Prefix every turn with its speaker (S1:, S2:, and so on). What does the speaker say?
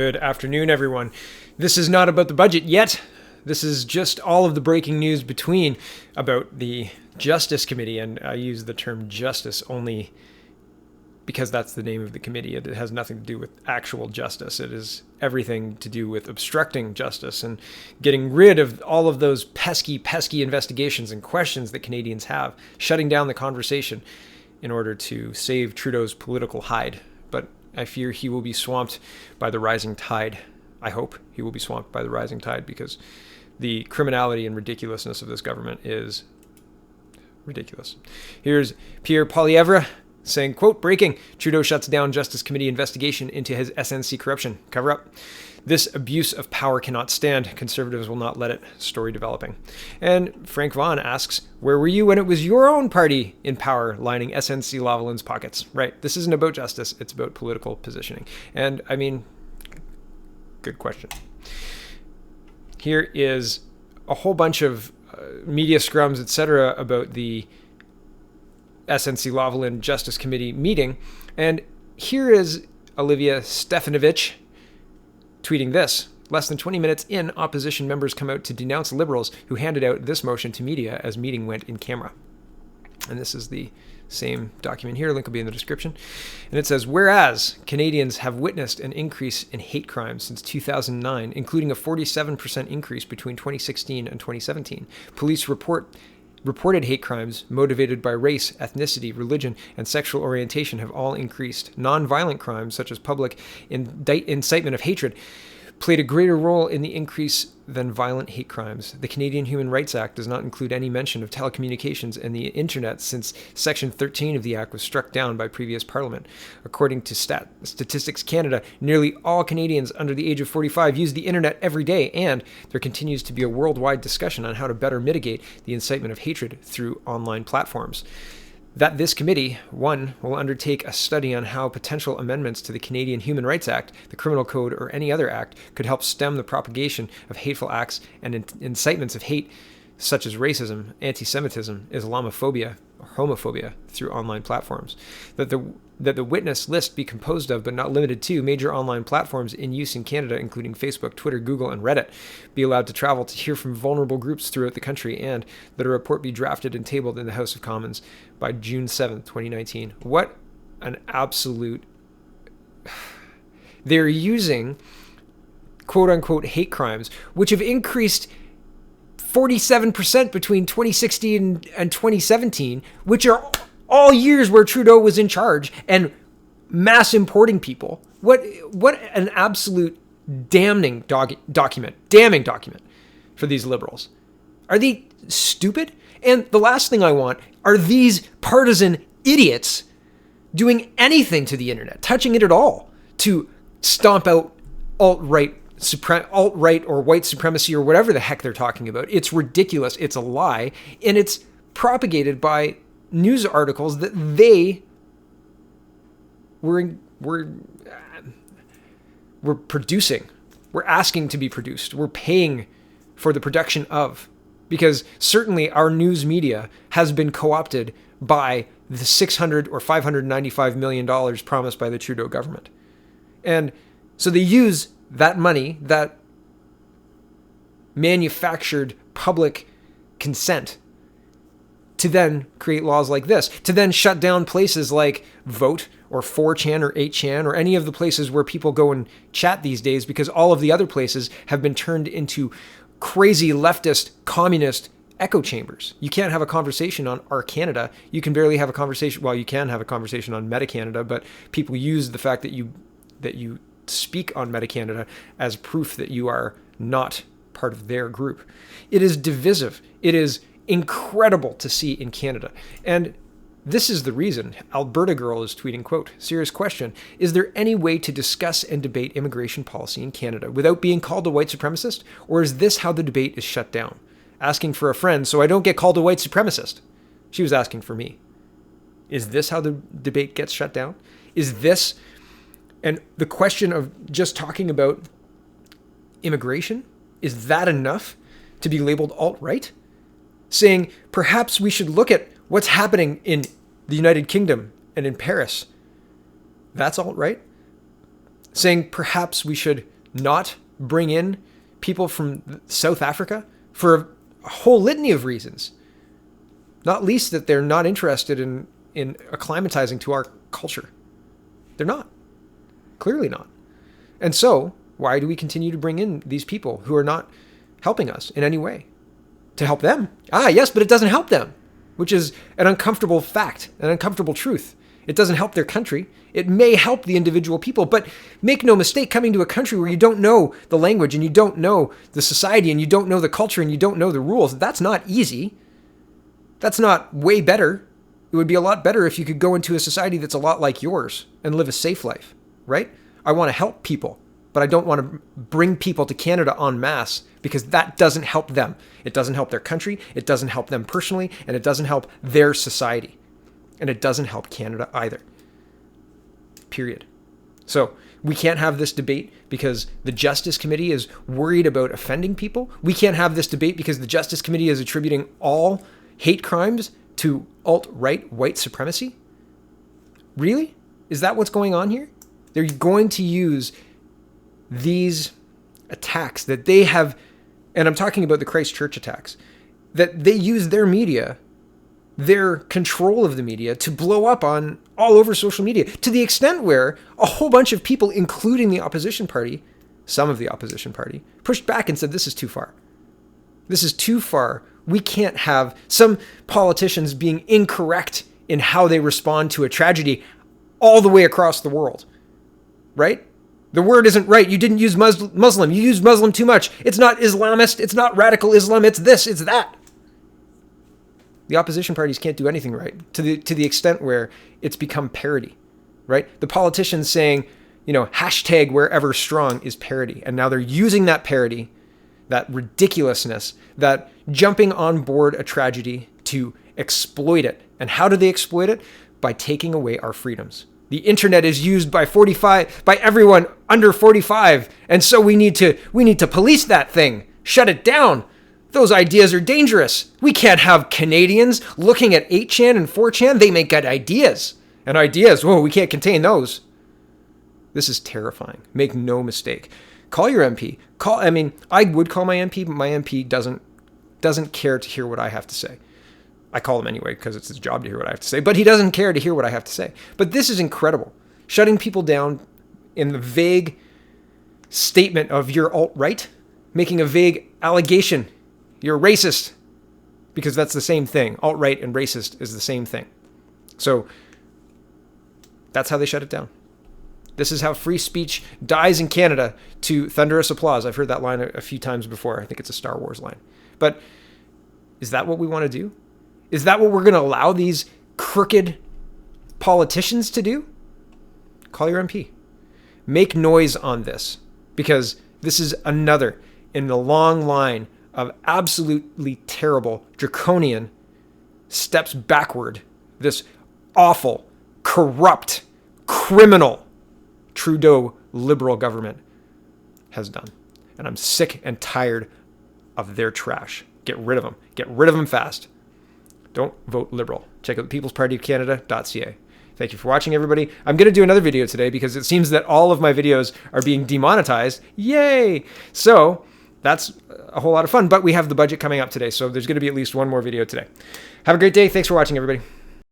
S1: Good afternoon, everyone. This is not about the budget yet. This is just all of the breaking news between about the Justice Committee, and I use the term justice only because that's the name of the committee. It has nothing to do with actual justice. It is everything to do with obstructing justice and getting rid of all of those pesky investigations and questions that Canadians have, shutting down the conversation in order to save Trudeau's political hide. But I fear he will be swamped by the rising tide. I hope he will be swamped by the rising tide because the criminality and ridiculousness of this government is ridiculous. Here's Pierre Poilievre saying, quote, breaking, Trudeau shuts down Justice Committee investigation into his SNC corruption cover-up. This abuse of power cannot stand. Conservatives will not let it. Story developing. And Frank Vaughan asks, where were you when it was your own party in power lining SNC Lavalин's pockets? Right. This isn't about justice. It's about political positioning. And I mean, good question. Here is a whole bunch of media scrums, etc., about the SNC Lavalin Justice Committee meeting. And here is Olivia Stefanovich tweeting this. Less than 20 minutes in, opposition members come out to denounce Liberals who handed out this motion to media as meeting went in camera. And this is the same document here. Link will be in the description. And it says, whereas Canadians have witnessed an increase in hate crimes since 2009, including a 47% increase between 2016 and 2017, police reported hate crimes motivated by race, ethnicity, religion, and sexual orientation have all increased. Non-violent crimes, such as public incitement of hatred, played a greater role in the increase than violent hate crimes. The Canadian Human Rights Act does not include any mention of telecommunications and the internet since Section 13 of the Act was struck down by previous Parliament. According to Statistics Canada, nearly all Canadians under the age of 45 use the internet every day, and there continues to be a worldwide discussion on how to better mitigate the incitement of hatred through online platforms. That this committee, one, will undertake a study on how potential amendments to the Canadian Human Rights Act, the Criminal Code, or any other act could help stem the propagation of hateful acts and incitements of hate, such as racism, anti-Semitism, Islamophobia, or homophobia, through online platforms. That the witness list be composed of, but not limited to, major online platforms in use in Canada, including Facebook, Twitter, Google, and Reddit, be allowed to travel to hear from vulnerable groups throughout the country, and that a report be drafted and tabled in the House of Commons by June 7th, 2019. What an absolute... They're using quote-unquote hate crimes, which have increased 47% between 2016 and 2017, which are all years where Trudeau was in charge and mass importing people. What an absolute damning document for these Liberals. Are they stupid? And the last thing I want are these partisan idiots doing anything to the internet, touching it at all, to stomp out alt-right or white supremacy or whatever the heck they're talking about. It's ridiculous. It's a lie. And it's propagated by news articles that they were producing. We're asking to be produced. We're paying for the production of. Because certainly our news media has been co-opted by the $600 or $595 million promised by the Trudeau government. And so they use that money, that manufactured public consent, to then create laws like this, to then shut down places like Vote or 4chan or 8chan or any of the places where people go and chat these days, because all of the other places have been turned into crazy leftist communist echo chambers. You can't have a conversation on Our Canada. You can barely have a conversation. Well, you can have a conversation on Meta Canada, but people use the fact that you speak on Meta Canada as proof that you are not part of their group. It is divisive. It is incredible to see in Canada. And this is the reason Alberta Girl is tweeting, quote, serious question, is there any way to discuss and debate immigration policy in Canada without being called a white supremacist? Or is this how the debate is shut down? Asking for a friend so I don't get called a white supremacist. She was asking for me. Is this how the debate gets shut down? Is this... And the question of just talking about immigration, is that enough to be labeled alt-right? Saying perhaps we should look at what's happening in the United Kingdom and in Paris. That's alt-right? saying perhaps we should not bring in people from South Africa for a whole litany of reasons, not least that they're not interested in acclimatizing to our culture. They're not. Clearly not. And so, why do we continue to bring in these people who are not helping us in any way? To help them? Yes, but it doesn't help them, which is an uncomfortable fact, an uncomfortable truth. It doesn't help their country. It may help the individual people, but make no mistake, coming to a country where you don't know the language and you don't know the society and you don't know the culture and you don't know the rules, that's not easy. That's not way better. It would be a lot better if you could go into a society that's a lot like yours and live a safe life, right? I want to help people, but I don't want to bring people to Canada en masse because that doesn't help them. It doesn't help their country. It doesn't help them personally, and it doesn't help their society. And it doesn't help Canada either. Period. So we can't have this debate because the Justice Committee is worried about offending people. We can't have this debate because the Justice Committee is attributing all hate crimes to alt-right white supremacy. Really? Is that what's going on here? They're going to use these attacks that they have, and I'm talking about the Christchurch attacks, that they use their media, their control of the media, to blow up on all over social media, to the extent where a whole bunch of people, including the opposition party, some of the opposition party, pushed back and said, this is too far. This is too far. We can't have some politicians being incorrect in how they respond to a tragedy all the way across the world. Right? The word isn't right. You didn't use Muslim. You used Muslim too much. It's not Islamist. It's not radical Islam. It's this. It's that. The opposition parties can't do anything right to the extent where it's become parody, right? The politicians saying, hashtag wherever strong is parody. And now they're using that parody, that ridiculousness, that jumping on board a tragedy to exploit it. And how do they exploit it? By taking away our freedoms. The internet is used by everyone under 45. And so we need to police that thing, shut it down. Those ideas are dangerous. We can't have Canadians looking at 8chan and 4chan. They make good ideas. And ideas, whoa, we can't contain those. This is terrifying. Make no mistake. Call your MP. I would call my MP, but my MP doesn't care to hear what I have to say. I call him anyway because it's his job to hear what I have to say, but he doesn't care to hear what I have to say. But this is incredible. Shutting people down in the vague statement of you're alt-right, making a vague allegation, you're racist, because that's the same thing. Alt-right and racist is the same thing. So that's how they shut it down. This is how free speech dies in Canada to thunderous applause. I've heard that line a few times before. I think it's a Star Wars line. But is that what we want to do? Is that what we're going to allow these crooked politicians to do? Call your MP. Make noise on this, because this is another in the long line of absolutely terrible, draconian steps backward this awful, corrupt, criminal Trudeau Liberal government has done. And I'm sick and tired of their trash. Get rid of them. Get rid of them fast. Don't vote Liberal. Check out thepeoplespartyofcanada.ca. Thank you for watching, everybody. I'm going to do another video today because it seems that all of my videos are being demonetized. Yay! So that's a whole lot of fun, but we have the budget coming up today, so there's going to be at least one more video today. Have a great day. Thanks for watching, everybody.